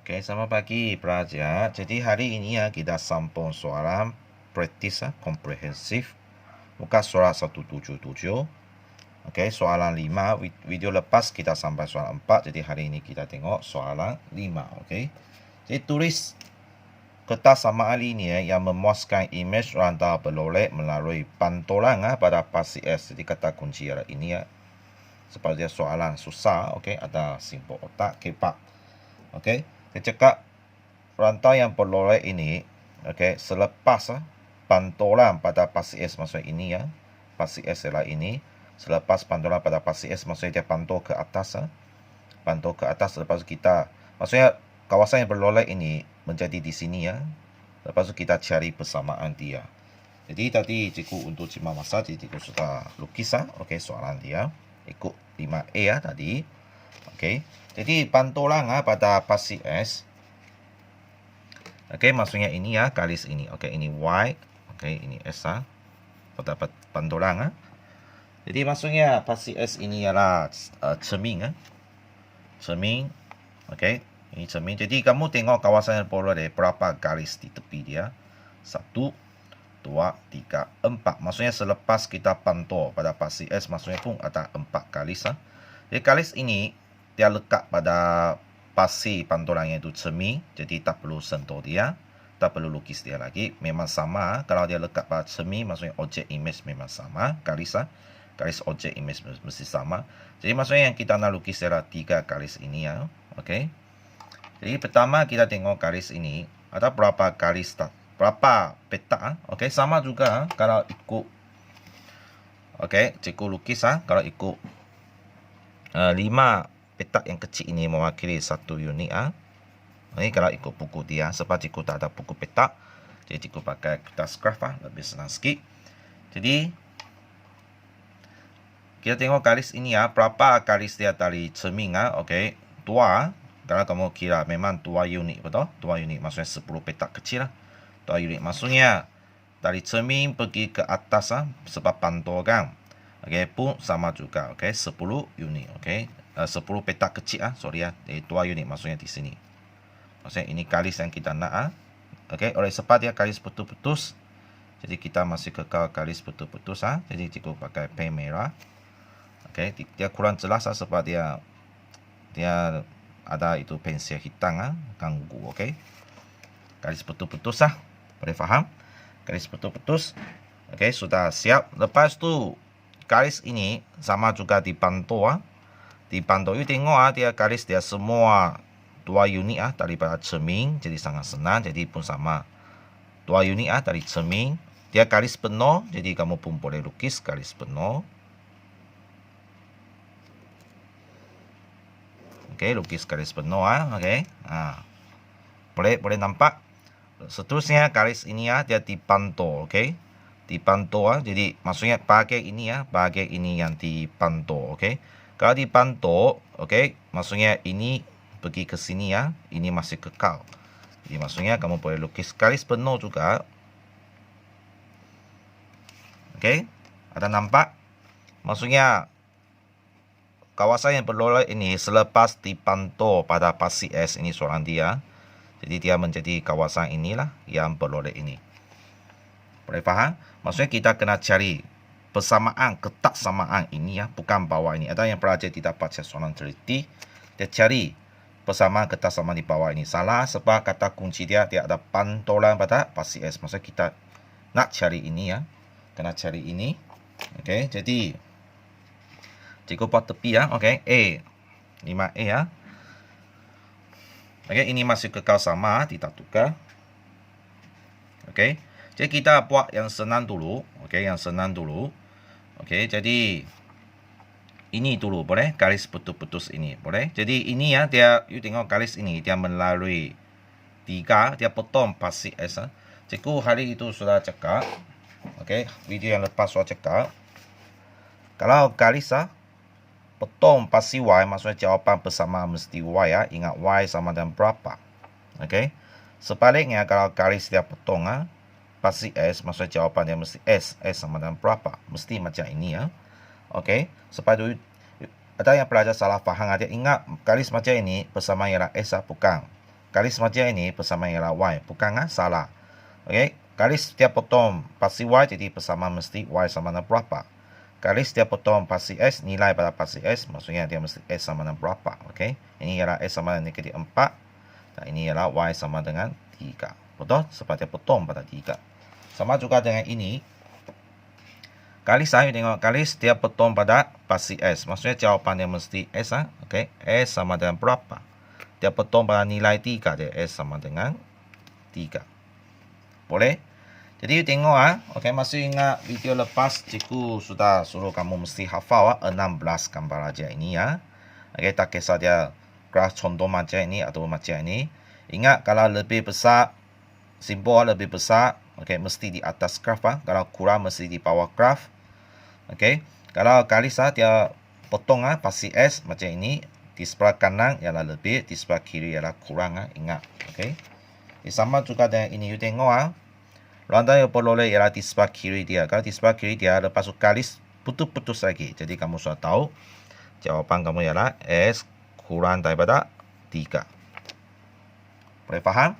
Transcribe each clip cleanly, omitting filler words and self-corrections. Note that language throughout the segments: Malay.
Oke, selamat pagi pelajar. Jadi hari ini ya kita sambung soalan praktis komprehensif muka surat 177. Oke, soalan 5. Video lepas kita sampai soalan 4. Jadi hari ini kita tengok soalan 5. Oke. Jadi tulis kertas samaan linear yang memuaskan imej rantau berlolek melalui pantulan pada pasti S. Jadi kata kunci adalah ini ya. Seperti soalan susah, okey, ada simbol otak, kepak. Okey. Saya cakap rantau yang berlolek ini, okey, selepas pantulan pada pasti S, maksudnya ini ya. Pasti S adalah ini. Selepas pantulan pada pasti S, maksudnya dia pantul ke atas. Pantul ke atas, lepas kita, maksudnya kawasan yang berlolek ini menjadi di sini ya. Lepas tu kita cari persamaan dia. Jadi tadi cikgu untuk cima masa, jadi cikgu sudah lukis okey, soalan dia. Ikut 5A ya tadi. Okey. Jadi pantulan pada pasti S. Okey, maksudnya ini ya, garis ini. Okey, ini Y. Okey, ini S pada pantulan Jadi maksudnya pasti S ini ialah cermin cermin. Okey, ini cermin. Jadi kamu tengok kawasan yang berlolek berapa garis di tepi dia? 1 2, 3, 4. Maksudnya selepas kita pantul pada pasti S, maksudnya pun ada 4 garis. Jadi garis ini dia lekat pada pasti pantulan itu cermin. Jadi tak perlu sentuh dia, tak perlu lukis dia lagi. Memang sama. Kalau dia lekat pada cermin, maksudnya objek image memang sama. Garis objek image mesti sama. Jadi maksudnya yang kita nak lukis adalah 3 garis ini ya. Okey. Jadi pertama kita tengok garis ini ada berapa garis berapa petak okey, sama juga kalau ikut okey, cikgu lukis kalau ikut 5 petak yang kecil ini mewakili 1 unit ini kalau ikut buku dia. Sebab cikgu tak ada buku petak, jadi cikgu pakai kertas graf lebih senang sikit. Jadi kita tengok garis ini berapa garis dia dari cermin okey, 2. Kalau kamu kira memang 2 unit, betul? 2 unit maksudnya 10 petak kecil 2 unit. Maksudnya dari cermin pergi ke atas sebab pantul kan. Okey, pun sama juga. Okey, 10 unit. Okey, 10 petak kecil sorry Jadi 2 unit maksudnya di sini. Maksudnya ini garis yang kita nak Okey, oleh sebab dia garis putus-putus, jadi kita masih kekal garis putus-putus Jadi cikgu pakai pen merah. Okey, dia kurang jelas sebab dia ada itu pensil hitam ganggu. Okey, garis putus-putus boleh faham? Garis putus-putus. Okey, sudah siap. Lepas tu garis ini sama juga dipantul dipantul. You tengok dia garis dia semua 2 unit daripada cermin. Jadi sangat senang. Jadi pun sama 2 unit dari cermin. Dia garis penuh, jadi kamu pun boleh lukis garis penuh. Okey, lukis garis penuh okey. Boleh nampak. Seterusnya garis ini dia dipantul, okey. Dipantul jadi maksudnya bahagian ini bahagian ini yang dipantul, okey. Kalau dipantul, okey, maksudnya ini pergi ke sini ini masih kekal. Jadi maksudnya kamu boleh lukis garis penuh juga. Okey, ada nampak? Maksudnya kawasan yang berlolek ini selepas dipantul pada pasti S, ini soalan dia. Jadi dia menjadi kawasan inilah yang berlolek ini. Boleh faham? Maksudnya kita kena cari persamaan, ketak samaan ini bukan bawah ini. Ada yang pelajar tidak baca soalan teliti, dia cari persamaan ketak samaan di bawah ini. Salah sebab kata kunci dia ada pantulan pada pasti S. Maksudnya kita nak cari ini kena cari ini. Okey, jadi cikgu buat tepi okey, A 5A okey, ini masih kekal sama, tidak tukar. Okey, jadi kita buat yang senang dulu. Okey, yang senang dulu. Okey, jadi ini dulu boleh, garis putus-putus ini boleh. Jadi ini dia, you tengok garis ini dia melalui 3, dia potong pasti S. Cikgu hari itu sudah cakap, okey, video yang lepas sudah cakap, kalau garis potong pasti Y, maksudnya jawapan bersama mesti Y ingat Y sama dengan berapa. Okey. Sebaliknya kalau garis dia potong pasti S, maksudnya jawapan dia mesti S sama dengan berapa. Mesti macam ini Okey. Sebab itu ada yang pelajar salah faham dia ingat garis macam ini bersama ialah S bukan. garis macam ini persamaan ialah Y. Bukan salah. Okey, garis setiap potong pasti Y, jadi persamaan mesti Y sama dengan berapa. Garis setiap potong pasti S, nilai pada pasti S, maksudnya dia mesti S sama dengan berapa. Okey, ini ialah S sama dengan negatif 4. Dan ini ialah Y sama dengan 3. Betul? Sebab dia potong pada 3. Sama juga dengan ini. Garis saya tengok garis dia potong pada pasti S. Maksudnya jawapan dia mesti S. Okey, S sama dengan berapa? Dia potong pada nilai 3. Dia S sama dengan 3. Boleh? Jadi tengok okey, masih ingat video lepas cikgu sudah suruh kamu mesti hafal 16 gambar aja ini ya. Okey, tak kisah dia graf contoh macam ini atau macam ini. Ingat kalau lebih besar, simbol lebih besar, okey, mesti di atas graf. Kalau kurang mesti di bawah graf. Okey, kalau garis dia potong pasti S macam ini, di sebelah kanan ialah lebih, di sebelah kiri ialah kurang. Ingat, okey. Sama juga dengan ini, you tengok rantai yang peroleh ialah di sebelah kiri dia. Kalau di sebelah kiri dia, lepas tu garis putus-putus lagi. Jadi kamu sudah tahu jawapan kamu ialah S kurang daripada 3. Boleh faham?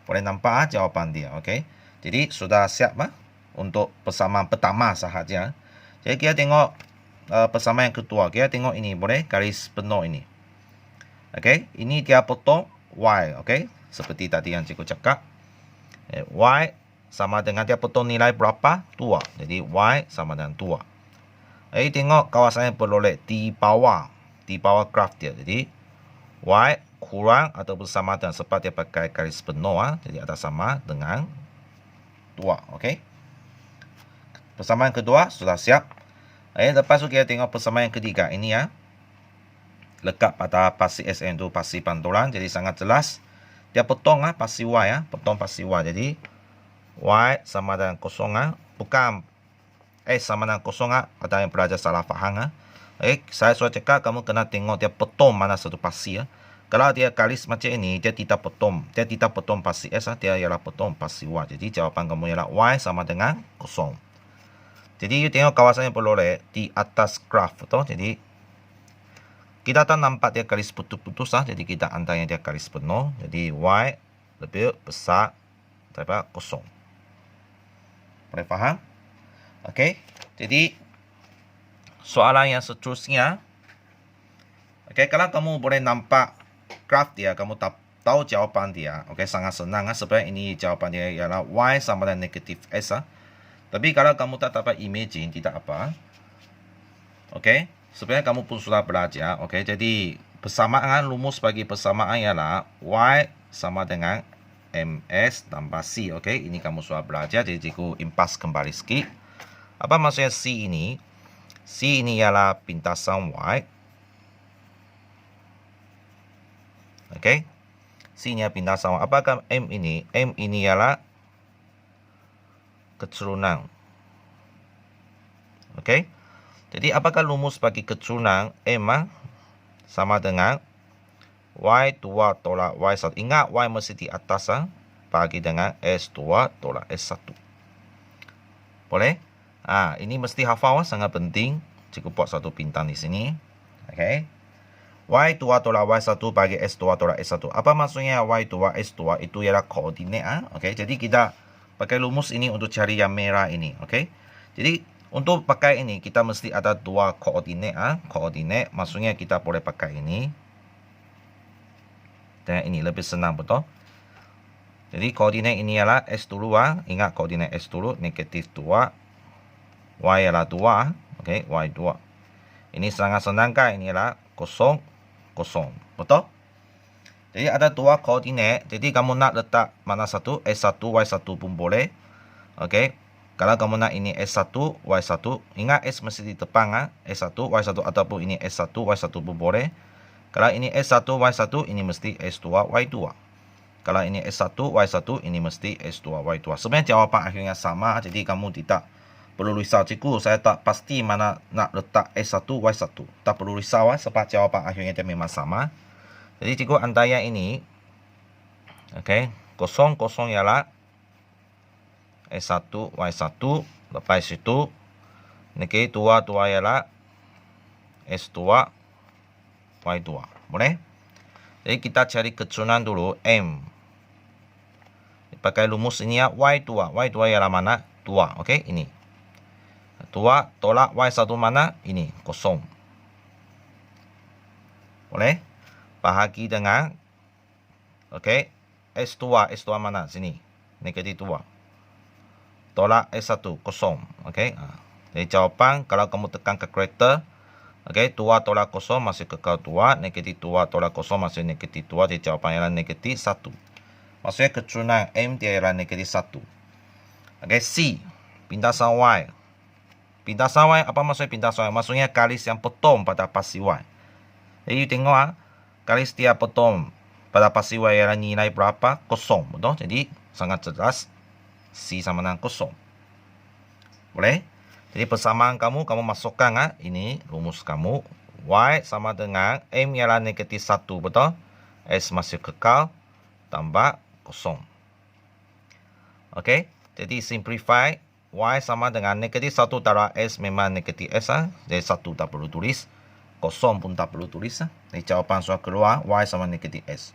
Boleh nampak jawapan dia, okey. Jadi sudah siap untuk persamaan pertama sahaja. Jadi kita tengok persamaan yang kedua. Kita tengok ini, boleh? Garis penuh ini. Okey, ini dia potong Y, okey. Seperti tadi yang cikgu cakap. Y sama dengan dia potong nilai berapa? 2. Jadi Y sama dengan 2. Jadi tengok kawasan yang peroleh di bawah graf dia. Jadi Y kurang atau bersama dengan, sebab dia pakai garis penuh. Jadi ada sama dengan 2. Okey. Persamaan kedua sudah siap. Lepas tu kita tengok persamaan yang ketiga. Ini lekat pada pasti SN itu pasti pantulan. Jadi sangat jelas. Dia potong pasti Y. Potong pasti Y. Jadi Y sama dengan 0. Bukan S sama dengan 0. Ada yang belajar salah faham. Saya sudah cakap kamu kena tengok dia potong mana satu pasti. Kalau dia garis macam ini, dia tidak potong. Dia tidak potong pasti S. Dia ialah potong pasti Y. Jadi jawapan kamu ialah Y sama dengan 0. Jadi you tengok kawasan yang peroleh di atas graf, betul? Jadi kita tak nampak dia garis putus-putus. Jadi kita antara dia garis penuh. Jadi Y lebih besar daripada 0. Boleh faham? Okey. Jadi soalan yang seterusnya. Okey, kalau kamu boleh nampak graf dia, kamu tahu jawapan dia. Okey, sangat senang. Sebenarnya ini jawapan dia ialah Y sama dengan negatif S. Tapi kalau kamu tak dapat imagine, tidak apa. Okey, sebenarnya kamu pun sudah belajar. Okey, jadi persamaan rumus bagi persamaan ialah Y sama dengan MS tambah C. Okey, ini kamu sudah belajar. Jadi cikgu impas kembali sikit. Apa maksudnya C ini? C ini ialah pintasan Y. Okey, C ini ialah pintasan Y. Apakah M ini? M ini ialah keturunan. Okey. Jadi apakah rumus bagi keturunan M sama dengan Y2 tolak Y1. Ingat Y mesti di atas bagi dengan S2 tolak S1. Boleh? Ini mesti hafal, sangat penting. Cikgu buat satu bintang di sini. Okey. Y2 tolak Y1 bagi S2 tolak S1. Apa maksudnya Y2 S2? Itu ialah koordinat. Okey. Jadi kita pakai rumus ini untuk cari yang merah ini. Okey. Jadi untuk pakai ini kita mesti ada dua koordinat. Koordinat maksudnya kita boleh pakai ini. Dan ini lebih senang, betul? Jadi koordinat ini ialah S dulu. Ingat koordinat S dulu. Negatif 2. Y ialah 2. Okey. Y 2. Ini sangat senang kan? Ini ialah 0, 0. Betul? Jadi ada dua koordinat. Jadi kamu nak letak mana satu? S1, Y1 pun boleh. Okey. Kalau kamu nak ini S1, Y1. Ingat S mesti di depan. S1, Y1 ataupun ini S1, Y1 pun boleh. Kalau ini S1, Y1, ini mesti S2, Y2. Kalau ini S1, Y1, ini mesti S2, Y2. Sebenarnya jawapan akhirnya sama. Jadi kamu tidak perlu risau. Cikgu, saya tak pasti mana nak letak S1, Y1. Tak perlu risau sebab jawapan akhirnya dia memang sama. Jadi cikgu antara ini, okey, 0, 0 ialah S1, Y1. Lepas itu, negeri 2, 2 ialah S2, Y2. Boleh? Jadi kita cari kecunan dulu M. Pakai rumus ini ya, Y2. Y2 ialah mana? 2. Oke, ini. 2 tolak Y1 mana? Ini, kosong. Boleh? Bahagi dengan, oke, S2. S2 mana? Sini. Negatif 2. Tolak S1, kosong. Oke. Jadi jawapan, kalau kamu tekan kalkulator, oke, 2 tolak kosong masih kekal 2. Negatif 2 tolak kosong masih negatif 2. Jadi jawapan ialah negatif 1. Maksudnya kecunan M dia ialah negatif 1. Oke, C. Pindasan Y. Pindasan Y, apa maksudnya pindasan Y? Maksudnya garis yang potong pada pasi Y. Jadi tengok garis dia potong pada pasi Y ialah nilai berapa? Kosong. Betul? Jadi sangat jelas C sama dengan kosong. Boleh? Jadi persamaan kamu masukkan ini rumus kamu. Y sama dengan M ialah negatif 1. Betul? S masih kekal tambah kosong. Oke. Jadi simplify. Y sama dengan negatif 1 darab S memang negatif S. Jadi 1 tak perlu tulis. Kosong pun tak perlu tulis. Jadi jawapan sudah keluar. Y sama negatif S.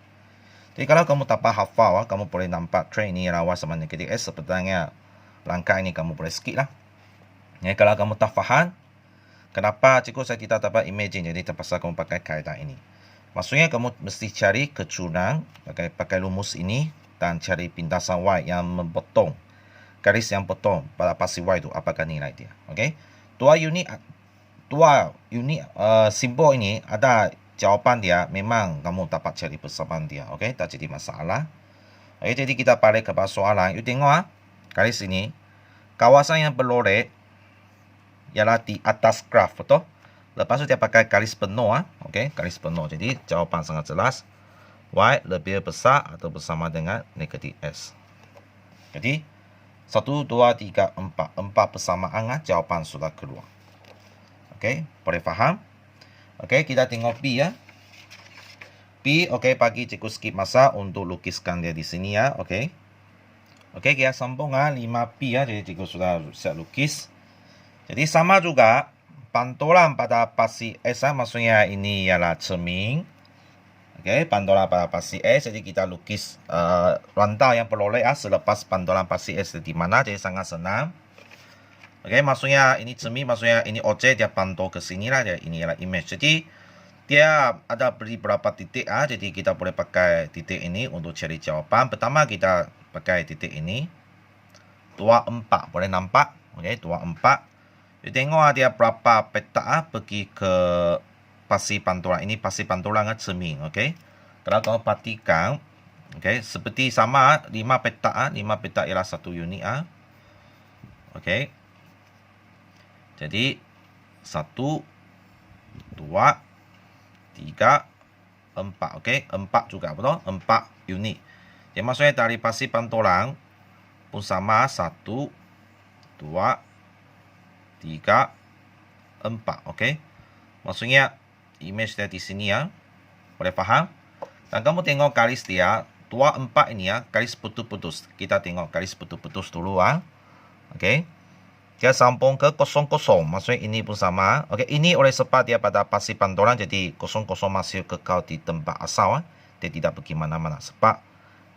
Jadi kalau kamu tak hafal, kamu boleh nampak trend ini ialah Y sama negatif S. Sepertinya langkah ini kamu boleh skip lah. Ya, kalau kamu tak faham, kenapa cikgu saya tidak dapat imagine, jadi terpaksa kamu pakai kaedah ini. Maksudnya kamu mesti cari kecunan, pakai rumus ini, dan cari pindasan Y yang memotong, garis yang potong pada pasi Y itu, apakah nilai dia. Oke, dua unit simbol ini ada jawapan dia, memang kamu dapat cari persamaan dia. Oke, tak jadi masalah. Oke, jadi kita balik kepada soalan. You tengok garis ini, kawasan yang berlorek ialah di atas graf, betul? Lepas itu dia pakai garis penuh, oke, garis penuh. Jadi jawapan sangat jelas, Y lebih besar atau bersama dengan negatif S. Jadi 1, 2, 3, 4 persamaan, jawapan sudah keluar. Oke, boleh faham? Oke, kita tengok B ya. B, oke, pagi cikgu skip masa untuk lukiskan dia di sini ya, oke. Oke, kita sambung 5B ya, jadi cikgu sudah siap lukis. Jadi sama juga pantulan pada pasi S, maksudnya ini ialah cermin. Oke, pantulan pada pasi S, jadi kita lukis rantai yang beroleh selepas pantulan pasi S di mana, jadi sangat senang. Oke, maksudnya ini cermin, maksudnya ini objek dia pantul ke sini lah, jadi ini ialah image. Jadi dia ada beri beberapa titik, jadi kita boleh pakai titik ini untuk cari jawapan. Pertama kita pakai titik ini 24, boleh nampak? Oke, 24. Tengok dia berapa peta pergi ke pasi pantulan. Ini pasi pantulan cermin, okey. Kalau kamu perhatikan, okey, seperti sama 5 peta, 5 peta ialah 1 unit okey. Jadi 1 2 3 4, okey, 4 juga betul? 4 unit. Jadi maksudnya dari pasi pantulan pun sama 1 2 3, 4, oke. Maksudnya image dia di sini ya, boleh faham? Dan kamu tengok garis dia 2, 4 ini ya, garis putus-putus. Kita tengok garis putus-putus dulu oke. Dia sambung ke 00, maksudnya ini pun sama. Oke, ini oleh sebab dia pada pasi pantulan, jadi 00 masih kekal di tempat asal dia tidak pergi mana-mana. Sebab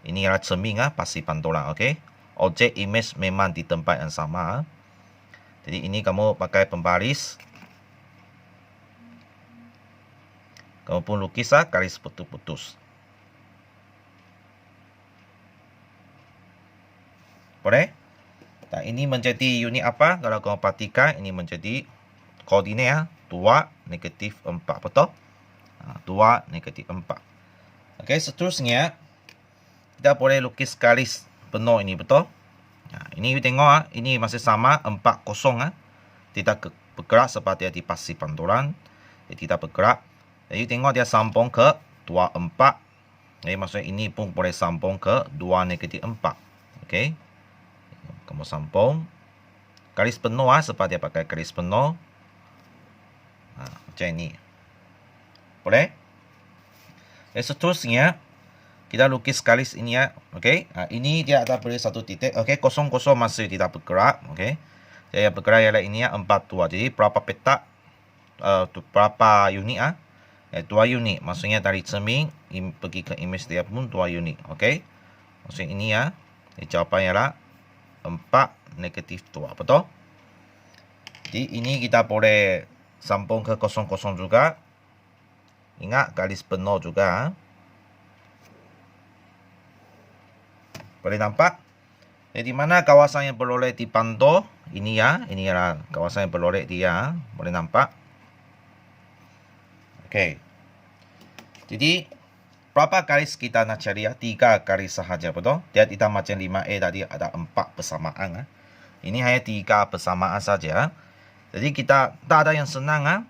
ini adalah cermin pasi pantulan, oke. Objek image memang di tempat yang sama. Jadi ini kamu pakai pembaris. Kamu pun lukis garis putus-putus. Boleh? Dan ini menjadi unit apa? Kalau kamu perhatikan, ini menjadi koordinat 2, negatif 4. Betul? 2, negatif 4. Oke, seterusnya kita boleh lukis garis penuh ini, betul? Ini you tengok ini masih sama 40 tidak bergerak sebab dia di pasi pantulan, dia tidak bergerak. Jadi you tengok dia sambung ke 24. Jadi maksudnya ini pun boleh sambung ke 2 negatif 4. Okey. Kamu sambung garis penuh sebab dia pakai garis penuh. Macam ini. Boleh? Seterusnya kita lukis garis ini ya, okey. Ini dia ada beri satu titik, okey. 00 masih tidak bergerak, okey. Jadi bergerak ialah ini 42. Jadi berapa peta, berapa unit 2 unit. Maksudnya dari cermin pergi ke image dia pun 2 unit. Okey. Maksudnya ini ya. Jawapan ialah 4 negatif 2. Betul? Jadi ini kita boleh sambung ke kosong-kosong juga. Ingat garis penuh juga. Boleh nampak? Jadi mana kawasan yang beroleh dipantau? Ini ya. Ini adalah kawasan yang beroleh dia. Boleh nampak? Okey. Jadi berapa garis kita nak cari ya? 3 garis sahaja, betul? Dia tidak macam 5A tadi ada 4 persamaan. Ini hanya 3 persamaan saja. Jadi kita tak ada yang senang.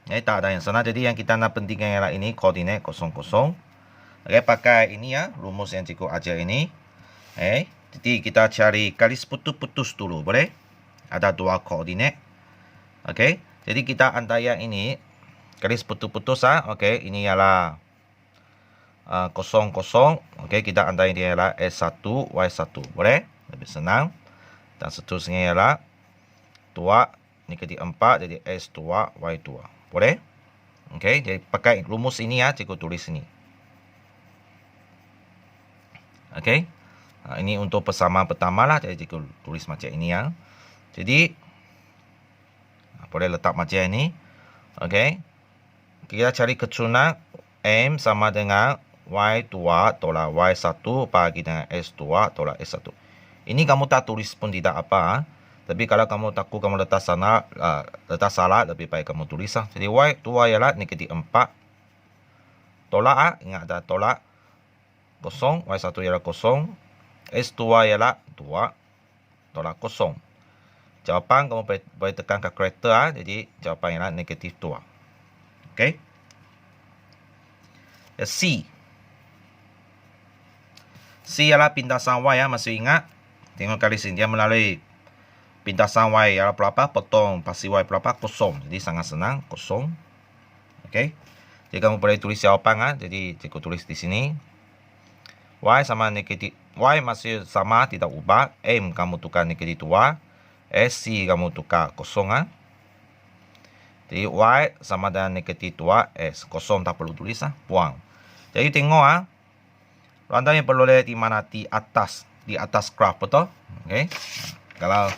Tak ada yang senang. Jadi yang kita nak pentingkan ialah ini koordinat 00. Okey, pakai ini ya, rumus yang cikgu ajar ini. Jadi kita cari garis putus-putus dulu, boleh? Ada 2 koordinat. Okey, jadi kita antara ini garis putus-putus okey, ini ialah 00. Okey, kita antara dia ialah S1, Y1, boleh? Lebih senang. Dan seterusnya ialah 2 negatif 4 jadi S2, Y2. Boleh? Okey, jadi pakai rumus ini ya, cikgu tulis ini. Okey. Ini untuk persamaan pertama lah, jadi cikgu tulis macam ini ya. Jadi boleh letak macam ini. Okey. Kita cari keturunan M sama dengan Y2 tolak Y1 bagi dengan S2 tolak S1. Ini kamu tak tulis pun tidak apa. Tapi kalau kamu takut kamu letak sana, letak salah, lebih baik kamu tulis. Jadi Y2 ialah negatif 4. Tolak, ingat ada tolak. 0, Y1 ialah 0. S2 ialah 2. Tolak 0. Jawapan kamu boleh tekan kalkulator. Jadi jawapan ialah negatif 2. Okey. C. C ialah pintasan Y ya, masih ingat? Tengok kali sini dia melalui pintasan Y ialah berapa? Potong pasti Y berapa? 0. Jadi sangat senang, 0. Okey. Jadi kamu boleh tulis jawapan Jadi cikgu tulis di sini. Y sama negatif, Y masih sama, tidak ubah. M kamu tukar negatif 2. S, C kamu tukar 0 Jadi Y sama dengan negatif 2 S. 0 tak perlu tulis buang. Jadi tengok rantai yang beroleh di mana? Di atas graf, betul? Okey. Kalau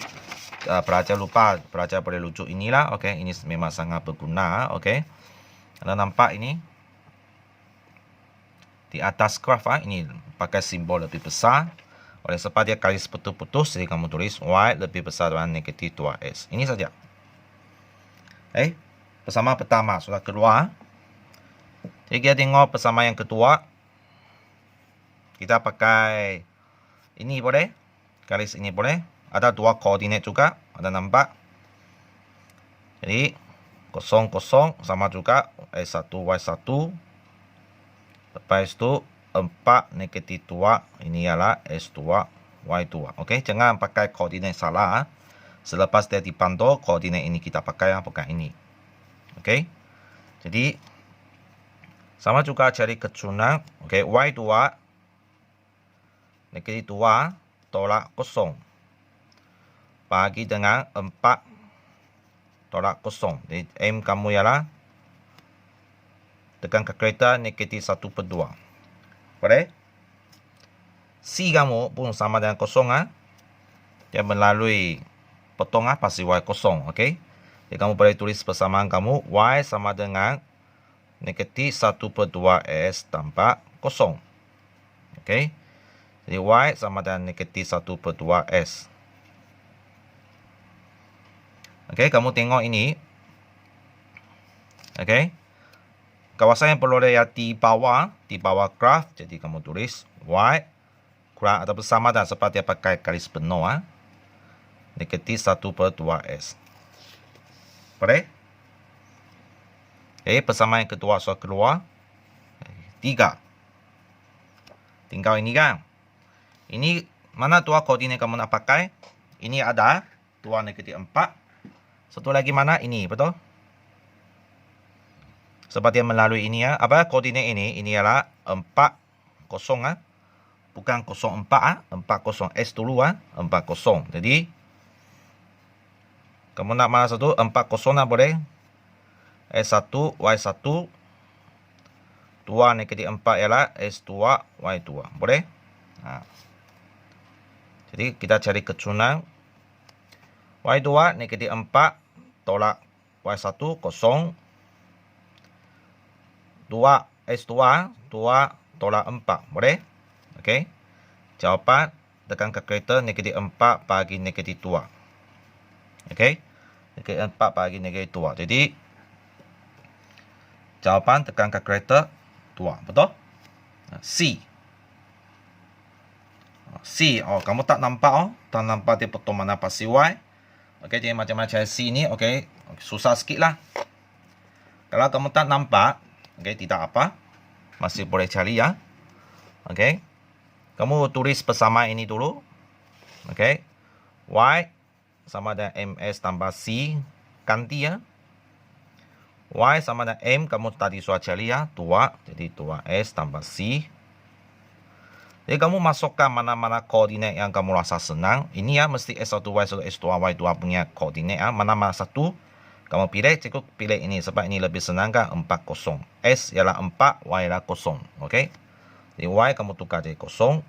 pelajar lupa, pelajar boleh rujuk inilah. Okey, ini memang sangat berguna. Okey. Anda nampak ini? Di atas graf ini pakai simbol lebih besar. Oleh sebab dia garis putus-putus, jadi kamu tulis Y lebih besar dengan negatif 2S. Ini saja. Persamaan pertama sudah keluar. Jadi kita tengok persamaan yang kedua. Kita pakai ini boleh. Garis ini boleh. Ada 2 koordinat juga. Ada nampak. Jadi 0, 0 sama juga S1, Y1. Lepas itu 4 negatif 2. Ini ialah S2, Y2. Okey, jangan pakai koordinat salah. Selepas dia dipantau, koordinat ini kita pakai bukan ini. Okey. Jadi sama juga cari keturunan. Okey, Y2 negatif 2 tolak 0 bagi dengan 4 tolak 0. Jadi M kamu ialah tekan kalkulator negatif 1/2. Boleh? C kamu pun sama dengan 0 Dia melalui potong pasti Y 0. Okey. Jadi kamu boleh tulis persamaan kamu Y sama dengan negatif 1/2S tambah 0. Okey. Jadi Y sama dengan negatif 1/2S. Okey, kamu tengok ini. Okey. Kawasan yang beroleh di bawah graf. Jadi kamu tulis Y kurang atau bersama dan seperti pakai garis penuh negatif 1/2S. Boleh? Persamaan yang kedua sudah keluar. 3. Tinggal ini kan. Ini mana 2 koordinat kamu nak pakai? Ini ada 2 negatif 4. Satu lagi mana? Ini, betul? Seperti yang melalui ini apa koordinat ini? Ini ialah 4, 0 bukan 04 40 S dulu 40. Jadi kamu nak mana satu? 40 boleh. S1, Y1 2 negatif 4 ialah S2 Y2. Boleh? Jadi kita cari kecunan. Y2 negatif 4 tolak Y1 kosong. 2 S2 2 tolak 4. Boleh? Okey. Jawapan tekan kalkulator negatif 4 bagi negatif 2. Okey. Negatif 4 bagi negatif 2. Jadi jawapan tekan kalkulator 2. Betul? C. C. Oh, kamu tak nampak Tak nampak dia potong mana pasti Y. Okey, jadi macam mana cara C ni? Okey, susah sikit lah. Kalau kamu tak nampak, okey, tidak apa. Masih boleh cari ya. Okey. Kamu tulis persamaan ini dulu. Okey. Y sama dengan MS tambah C. Ganti ya. Y sama dengan M, kamu tadi sudah cari ya. 2. Jadi 2S tambah C. Jadi kamu masukkan mana-mana koordinat yang kamu rasa senang. Ini ya, mesti S1, Y1, S2, Y2 punya koordinat ya. Mana-mana satu, kamu pilih, cukup pilih ini. Sebab ini lebih senang kan, 4, 0. S ialah 4, Y ialah 0. Okey. Jadi Y kamu tukar jadi 0.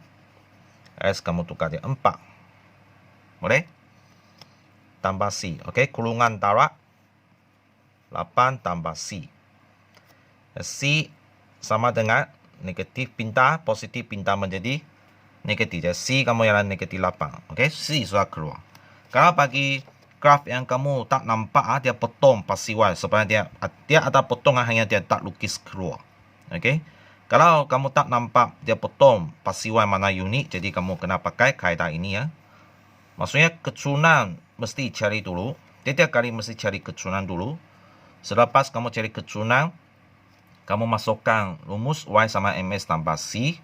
S kamu tukar jadi 4. Boleh? Tambah C. Okey, kurungan darab 8 tambah C. C sama dengan negatif pintar, positif pintar menjadi negatif. Jadi C kamu ialah negatif 8. Okey, C sudah keluar. Kalau bagi graf yang kamu tak nampak, dia potong pasti Y. Sebab dia ada potongan, hanya dia tak lukis keluar. Okey. Kalau kamu tak nampak dia potong pasti Y mana unik, jadi kamu kena pakai kaedah ini ya. Maksudnya kecunan mesti cari dulu. Setiap kali mesti cari kecunan dulu. Selepas kamu cari kecunan, kamu masukkan rumus Y sama MS tambah C.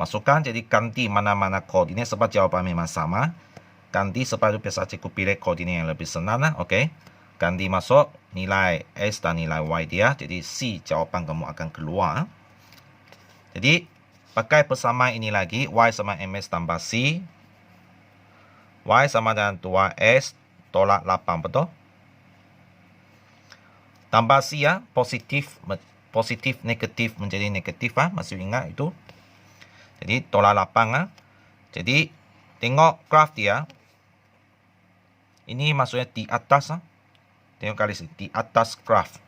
Masukkan, jadi ganti mana-mana koordinat sebab jawapan memang sama. Ganti sebab itu biasa cikgu pilih koordinat yang lebih senang lah. Okey. Ganti masuk nilai S dan nilai Y dia. Jadi C jawapan kamu akan keluar. Jadi pakai persamaan ini lagi. Y sama MS tambah C. Y sama dengan 2S tolak 8. Betul? Tambah C ya. Positif negatif menjadi negatif ah, masih ingat itu. Jadi tolak 8 ah. Jadi tengok graf dia. Ini maksudnya di atas ah. Tengok garis di atas graf.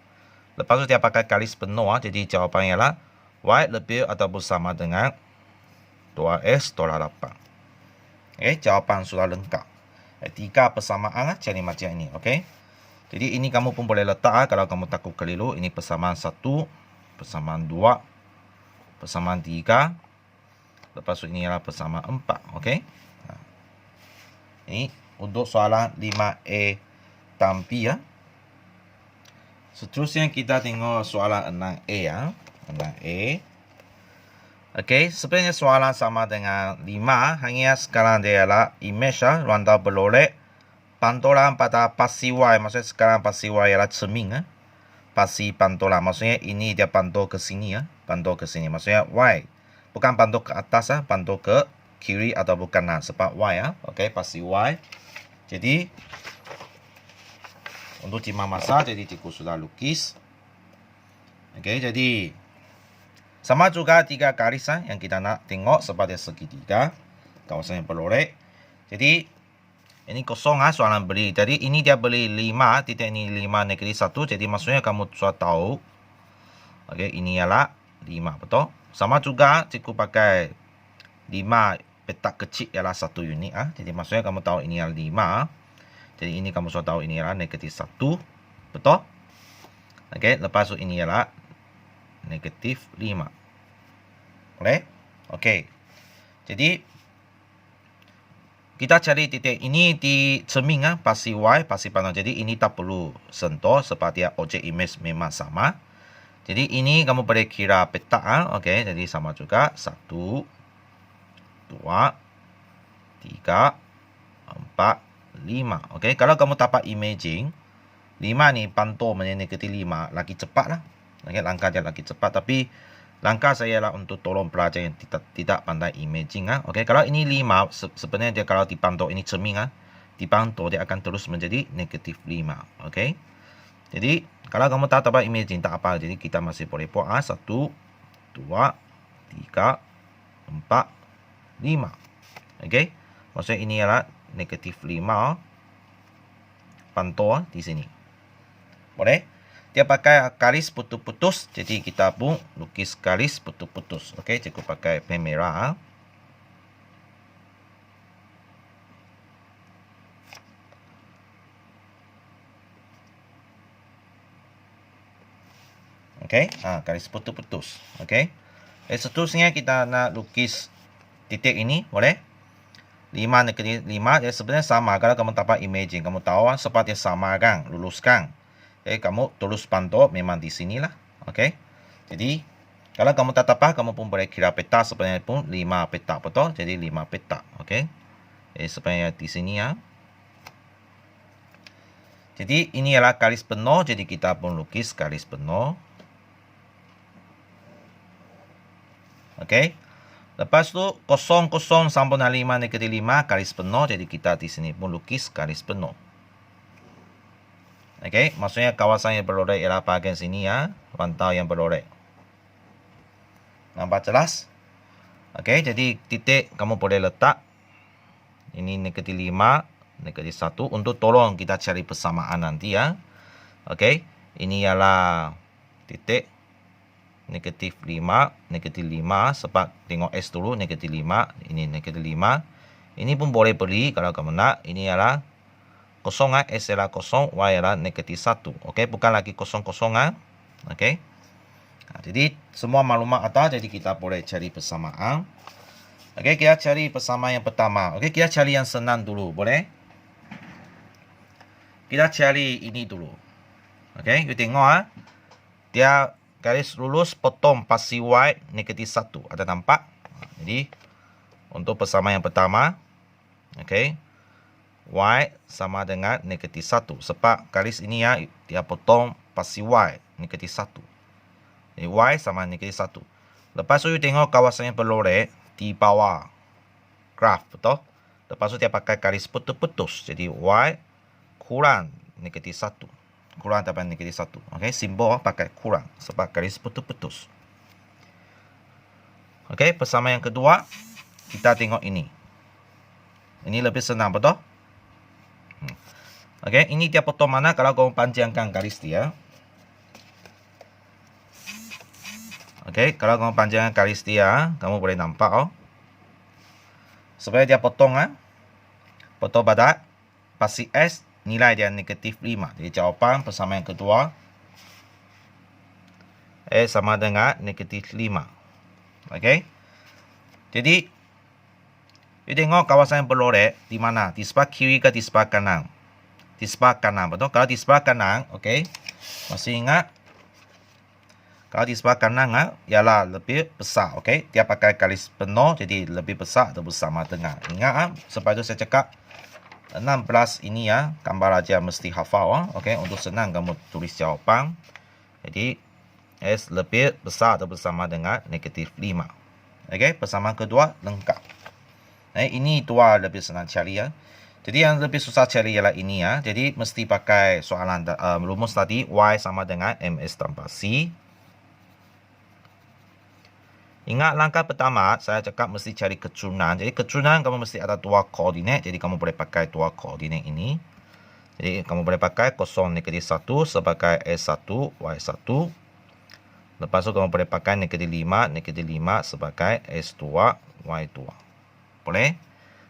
Lepas tu dia pakai garis penuh ah. Jadi jawapannya ialah Y lebih ataupun sama dengan 2S tolak 8. Jawapan sudah lengkap. 3 persamaan ah, cari macam ini. Okey. Jadi ini kamu pun boleh letak kalau kamu takut keliru. Ini persamaan 1, persamaan 2, persamaan 3. Lepas itu ini adalah persamaan 4. Okey. Ini untuk soalan 5A tampi ya. Seterusnya kita tengok soalan 6A ya. 6A. Okey, sebenarnya soalan sama dengan 5. Hanya sekarang dia adalah image ya. Randa beroleh. Pantulan pada pasti Y. Maksudnya sekarang pasti Y ialah cermin. Pasti pantulan. Maksudnya ini dia pantul ke sini ya. Pantul ke sini. Maksudnya Y. Bukan pantul ke atas ya. Pantul ke kiri atau kanan. Sebab Y ya. Okey, pasti Y. Jadi untuk timah masa, jadi cikgu sudah lukis. Okey, jadi sama juga 3 garis yang kita nak tengok sebagai segitiga. Kawasan yang beroleh. Jadi ini kosong soalan beli. Jadi ini dia beli 5. Titik ini 5 negatif 1. Jadi maksudnya kamu sudah tahu. Okey, ini ialah 5. Betul? Sama juga cikgu pakai 5 petak kecil ialah 1 unit. Jadi maksudnya kamu tahu ini ialah 5. Jadi ini kamu sudah tahu ini ialah negatif 1. Betul? Okey, lepas itu ini ialah negatif 5. Boleh? Okey. Jadi kita cari titik ini di cermin pasti Y, pasti panel. Jadi ini tak perlu sentuh sebab dia objek image memang sama. Jadi ini kamu boleh kira petak. Okey, jadi sama juga 1, 2, 3, 4, 5. Okey, kalau kamu dapat imaging 5 ni pantul menjadi negatif 5, lagi cepat lah. Okey, langkah dia lagi cepat. Tapi langkah saya lah untuk tolong pelajar yang tidak pandai imaging. Okey, kalau ini 5, sebenarnya dia kalau dipantau ini cermin dipantau dia akan terus menjadi negatif 5. Okey. Jadi kalau kamu tak dapat imaging tak apa. Jadi kita masih boleh buat 1, 2, 3, 4, 5. Okey. Maksudnya ini adalah negatif 5 pantau di sini. Boleh? Dia pakai garis putus-putus. Jadi kita pun lukis garis putus-putus. Okey, cukup pakai pen merah. Okey, garis putus-putus. Okey. Seterusnya kita nak lukis titik ini, boleh? 5 negatif 5, dia sebenarnya sama. Kalau kamu dapat imagine, kamu tahu seperti sama kan, luluskan. Kamu tulis pantau memang di sinilah. Okey. Jadi, kalau kamu tak dapat, kamu pun boleh kira peta sebenarnya pun 5 peta, betul? Jadi 5 peta. Okey. Sebenarnya di sini ya. Jadi, ini adalah garis penuh, jadi kita pun lukis garis penuh. Okey. Lepas tu 0, 0 sampai 5 negatif 5 garis penuh. Jadi kita di sini pun lukis garis penuh. Okey, maksudnya kawasan yang berlorek ialah bahagian sini ya, rantau yang berlorek. Nampak jelas? Okey, jadi titik kamu boleh letak. Ini negatif 5, negatif 1 untuk tolong kita cari persamaan nanti ya. Okey, ini ialah titik negatif 5, negatif 5 sebab tengok S dulu negatif 5, ini negatif 5. Ini pun boleh beri kalau kamu nak. Ini ialah 0 S ialah 0, Y ialah negatif 1. Okey, bukan lagi 0, 0 Okey. Jadi semua maklumat ada, jadi kita boleh cari persamaan. Okey, kita cari persamaan yang pertama. Okey, kita cari yang senang dulu, boleh? Kita cari ini dulu. Okey, you tengok dia garis lurus potong pasi Y negatif 1. Ada nampak? Jadi, untuk persamaan yang pertama, okey, Y sama dengan negatif 1. Sebab garis ini ya, dia potong pasi Y negatif 1. Jadi, Y sama negatif 1. Lepas tu, you tengok kawasan yang berlorek di bawah graf, betul? Lepas tu, dia pakai garis putus-putus. Jadi, Y kurang negatif 1. Kurang daripada negatif 1. Okey, simbol pakai kurang sebab garis putus-putus. Okey, persamaan yang kedua, kita tengok ini. Ini lebih senang, betul? Okey, ini dia potong mana kalau kamu panjangkan garis dia. Okey, kalau kamu panjangkan garis dia, kamu boleh nampak sebenarnya dia potong potong pada pasi S, nilai dia negatif 5. Jadi jawapan persamaan yang kedua S sama dengan negatif 5. Okey. Jadi you tengok kawasan yang berlorek di mana? Di sebelah kiri ke di sebelah kanan? Di sebelah kanan, betul? Kalau di sebelah kanan, okey. Masih ingat? Kalau di sebelah kanan ialah lebih besar, okey. Dia pakai garis penuh, jadi lebih besar atau bersama dengan. Ingat sebab itu saya cakap 16 ini ya, gambar aja mesti hafal okey, untuk senang kamu tulis jawapan. Jadi S lebih besar atau bersama dengan negatif 5. Okey, persamaan kedua lengkap. Ini dua lebih senang cari ya. Jadi yang lebih susah cari ialah ini ya. Jadi mesti pakai soalan rumus tadi Y sama dengan MS tambah C. Ingat langkah pertama, saya cakap mesti cari keturunan. Jadi keturunan kamu mesti ada dua koordinat. Jadi kamu boleh pakai dua koordinat ini. Jadi kamu boleh pakai 0 negatif 1 sebagai S1, Y1. Lepas tu kamu boleh pakai negatif 5, negatif 5 sebagai S2, Y2. Boleh?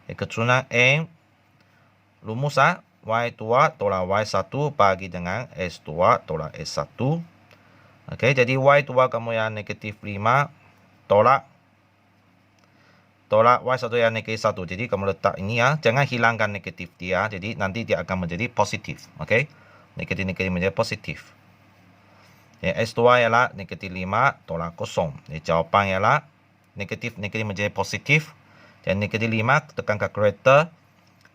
Keturunan M, rumus Y2 tolak Y1 bagi dengan S2 tolak S1. Okey, jadi Y2 kamu yang negatif 5 tolak Y1 yang negatif 1. Jadi kamu letak ini ya. Jangan hilangkan negatif dia. Jadi nanti dia akan menjadi positif. Okey. Negatif-negatif menjadi positif. S2 ialah negatif 5 tolak 0. Jadi jawapan ialah negatif-negatif menjadi positif. Dan negatif 5 tekan kalkulator.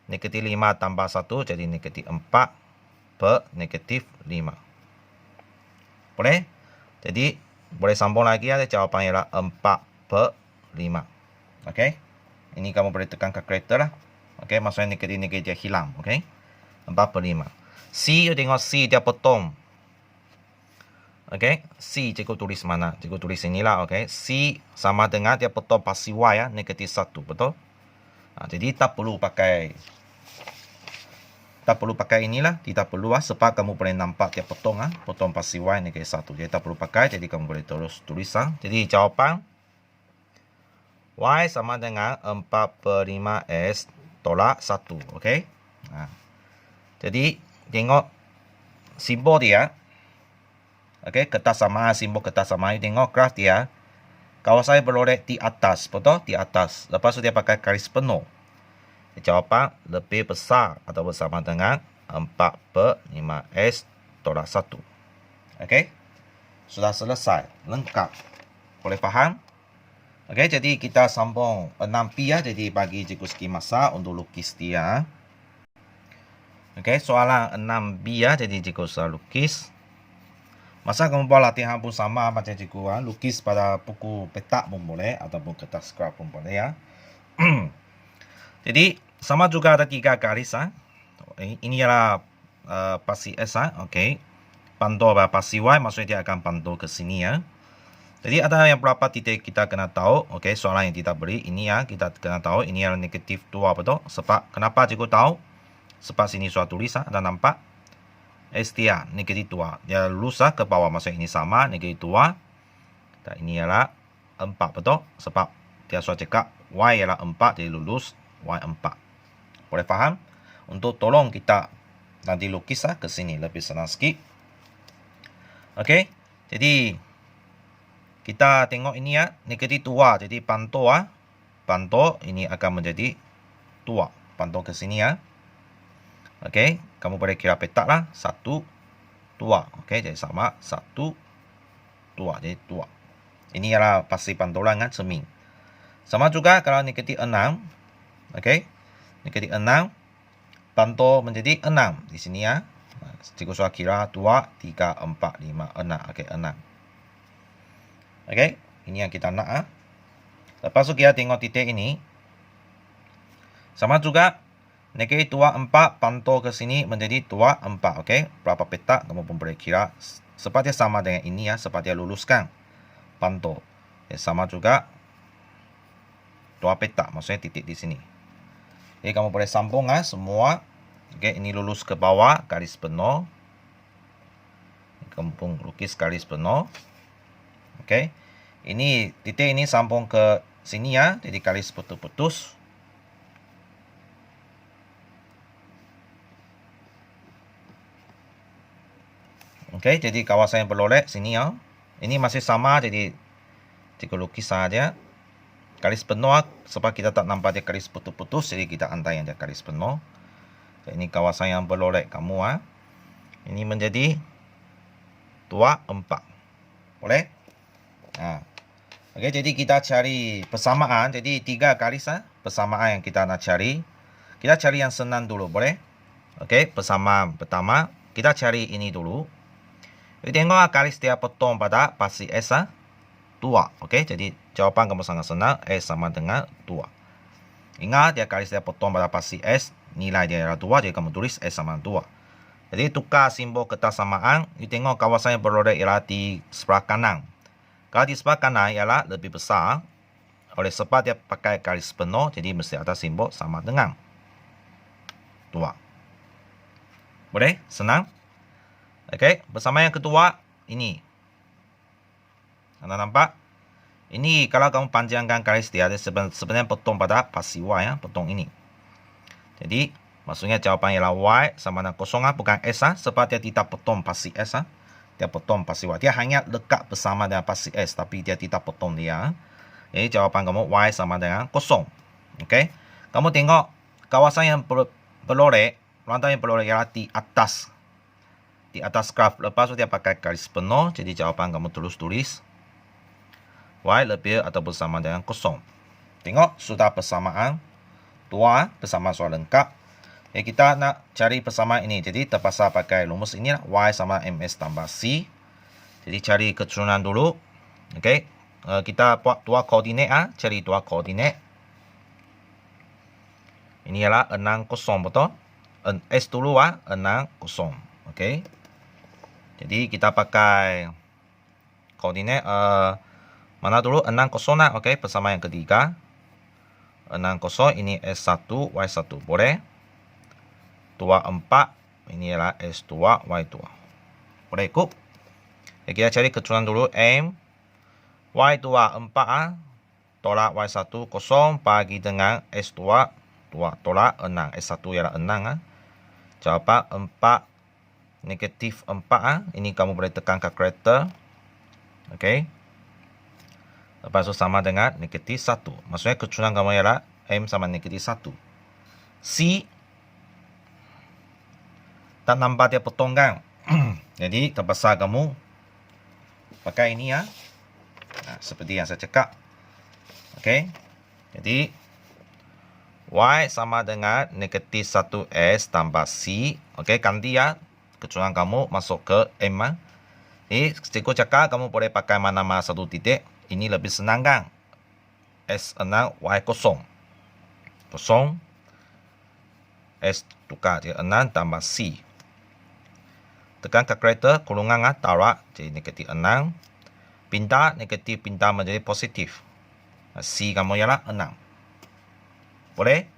Negatif 5 tambah 1 jadi negatif 4 per negatif 5. Boleh? Jadi boleh sambung lagi ya, jawapan ialah 4 per 5. Okey. Ini kamu boleh tekan kalkulator lah. Okey, maksudnya negatif-negatif dia hilang. Okey. 4 per 5. C, you tengok C dia potong. Okey, C cikgu tulis mana? Cikgu tulis inilah, okey. C sama dengan dia potong pasi Y ya, negatif 1, betul? Jadi tak perlu pakai inilah, tidak perlu sebab kamu boleh nampak dia potong potong pasi Y negatif 1. Jadi tak perlu pakai, jadi kamu boleh terus tulis Jadi jawapan Y sama dengan 4/5S tolak 1, okey? Jadi tengok simbol dia. Okey, kesamaan simbol kesamaan. Tengok graf dia. Kalau saya beroleh di atas, betul? Di atas. Lepas tu dia pakai garis penuh. Jawapan lebih besar atau bersama dengan 4/5S tolak 1. Okey? Sudah selesai. Lengkap. Boleh faham? Okey, jadi kita sambung 6B ya. Jadi bagi cikgu sikit masa untuk lukis dia. Okey, soalan 6B ya. Jadi cikgu sudah lukis. Masa kamu buat latihan pun sama macam cikgu lukis pada buku petak pun boleh ataupun kertas scrap pun boleh ya. Jadi sama juga ada 3 garis Ini ialah pasi S okey. Pantul pasi Y maksudnya dia akan pantul ke sini ya. Jadi ada yang berapa titik kita kena tahu. Okey, soalan yang kita beri ini ya, kita kena tahu ini adalah negatif 2, betul? Sebab kenapa cikgu tahu? Sebab sini sudah tulis ada nampak S dia negatif 2. Dia lulus ke bawah, maksudnya ini sama negatif 2. Dan ini ialah 4, betul? Sebab dia sudah cakap Y ialah 4, jadi lulus Y 4. Boleh faham? Untuk tolong kita nanti lukis ke sini lebih senang sikit. Okey. Jadi kita tengok ini ya, negatif 2. Jadi pantul pantul ini akan menjadi 2. Pantul ke sini ya. Okey, kamu boleh kira petak lah. 1, 2. Okey, jadi sama 1, 2. Jadi 2. Ini ialah pasti pantulan cermin. Sama juga kalau negatif 6. Okey, negatif 6. Pantul menjadi 6 di sini ya. Cikgu sudah kira 2, 3, 4, 5, 6. Okey, 6. Okey, ini yang kita nak Lepas tu kita tengok titik ini. Sama juga negatif 2, 4 pantul ke sini menjadi 2, 4. Okey, berapa petak kamu pun boleh kira. Sebab dia sama dengan ini ya, sebab dia luluskan pantul. Sama juga 2 petak, maksudnya titik di sini. Jadi kamu boleh sambung semua. Okey, ini lulus ke bawah garis penuh. Kamu pun lukis garis penuh. Okey. Ini titik ini sambung ke sini ya, jadi garis putus-putus. Okey, jadi kawasan yang beroleh sini ya. Ini masih sama, jadi cikgu lukis saja. Garis penuh sebab kita tak nampak dia garis putus-putus, jadi kita antai yang dia garis penuh. Ini kawasan yang beroleh kamu Ini menjadi 2, 4. Boleh? Okey, jadi kita cari persamaan. Jadi 3 garis persamaan yang kita nak cari. Kita cari yang senang dulu, boleh? Okey, persamaan pertama kita cari ini dulu. Jadi tengok garis dia potong pada pasi S 2. Okey, jadi jawapan kamu sangat senang. S sama dengan 2. Ingat dia garis dia potong pada pasi S, nilai dia adalah 2, jadi kamu tulis S sama 2. Jadi tukar simbol kesamaan. You tengok kawasan yang beroleh ialah di sebelah kanan. Kalau di sebelah kanan ialah lebih besar. Oleh sebab dia pakai garis penuh, jadi mesti ada simbol sama dengan 2. Boleh? Senang? Okey, bersama yang kedua ini. Anda nampak? Ini kalau kamu panjangkan garis dia sebenarnya potong pada pasi Y potong ini. Jadi maksudnya jawapan ialah Y sama dengan 0 bukan S sebab dia tidak potong pasi S Dia potong pasi Y. Dia hanya dekat bersama dengan pasi S tapi dia tidak potong dia. Jadi jawapan kamu Y sama dengan 0. Okey. Kamu tengok kawasan yang beroleh, rantai yang beroleh ialah di atas. Di atas graf. Lepas tu dia pakai garis penuh. Jadi jawapan kamu terus tulis Y lebih atau bersama dengan 0. Tengok sudah persamaan 2 persamaan soal lengkap. Jadi kita nak cari persamaan ini. Jadi terpaksa pakai rumus ini lah. Y sama MS tambah C. Jadi cari keturunan dulu. Okey. Kita buat 2 koordinat cari 2 koordinat. Ini ialah 6, 0, betul? S dulu 6, 0. Okey. Jadi kita pakai koordinat mana dulu 60 lah, oke, bersama yang ketiga. 60 ini S1 Y1 boleh. 24 ini adalah S2 Y2. Boleh ikut? Kita cari kecurangan dulu. M Y2 4 tolak Y1 0 bagi dengan S2 2 tolak 6. S1 ialah 6. Jawapan 4 negatif 4. Ini kamu boleh tekan kalkulator. Oke. Lepas itu sama dengan negatif 1. Maksudnya kecurangan kamu ialah M sama negatif 1. C tak nampak dia potong kan. Jadi terpaksa kamu pakai ini ya. Nah, seperti yang saya cakap. Oke. Jadi Y sama dengan negatif 1S tambah C. Oke, ganti ya. Kecurangan kamu masuk ke M. Jadi cikgu cakap kamu boleh pakai mana-mana satu titik. Ini lebih senang kan. S6 Y0. 0 S tukar jadi 6 tambah C. Tekan kalkulator, kurungan tarik jadi negatif 6. Pindah negatif pindah menjadi positif. C kamu ialah 6. Boleh?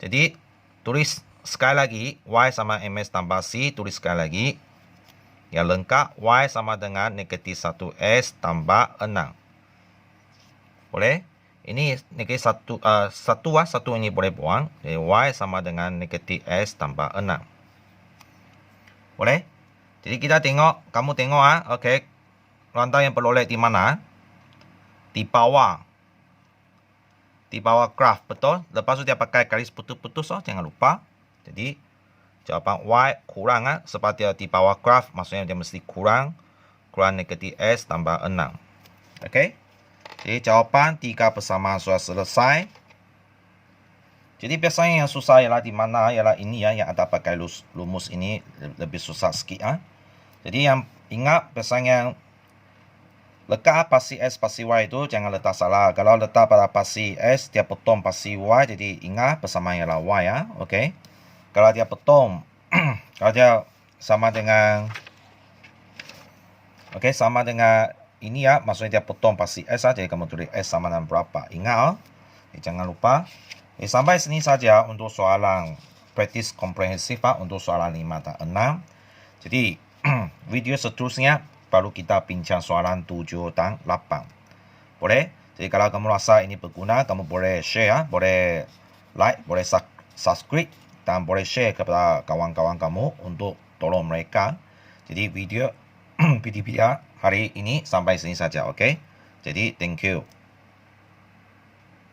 Jadi tulis sekali lagi Y sama MS tambah C. Tulis sekali lagi. Yang lengkap Y sama dengan negatif 1S tambah 6. Boleh? Ini negatif 1 ini boleh buang. Jadi Y sama dengan negatif S tambah 6. Boleh? Jadi kita tengok, kamu tengok okey. Rantai yang peroleh di mana? Di bawah. Di bawah graf, betul? Lepas tu dia pakai garis putus-putus, jangan lupa. Jadi jawapan Y kurang sebab dia di bawah graf, maksudnya dia mesti kurang negatif S tambah 6. Okey? Jadi jawapan 3 persamaan sudah selesai. Jadi biasanya yang susah ialah di mana, ialah ini ya, yang ada pakai rumus ini lebih susah sikit. Jadi yang ingat biasanya letak pasti S pasti Y itu jangan letak salah. Kalau letak pada pasti S dia potong pasti Y, jadi ingat persamaan ialah Y ya. Okey. Kalau dia potong kalau dia sama dengan sama dengan ini ya, maksudnya dia potong pasti S jadi kamu tulis S sama dengan berapa. Ingat jangan lupa. Sampai sini saja untuk soalan praktis komprehensif untuk soalan 5 dan 6. Jadi video seterusnya baru kita bincang soalan 7 dan 8. Boleh? Jadi kalau kamu rasa ini berguna, kamu boleh share, boleh like, boleh subscribe dan boleh share kepada kawan-kawan kamu untuk tolong mereka. Jadi video hari ini sampai sini saja, okey? Jadi thank you.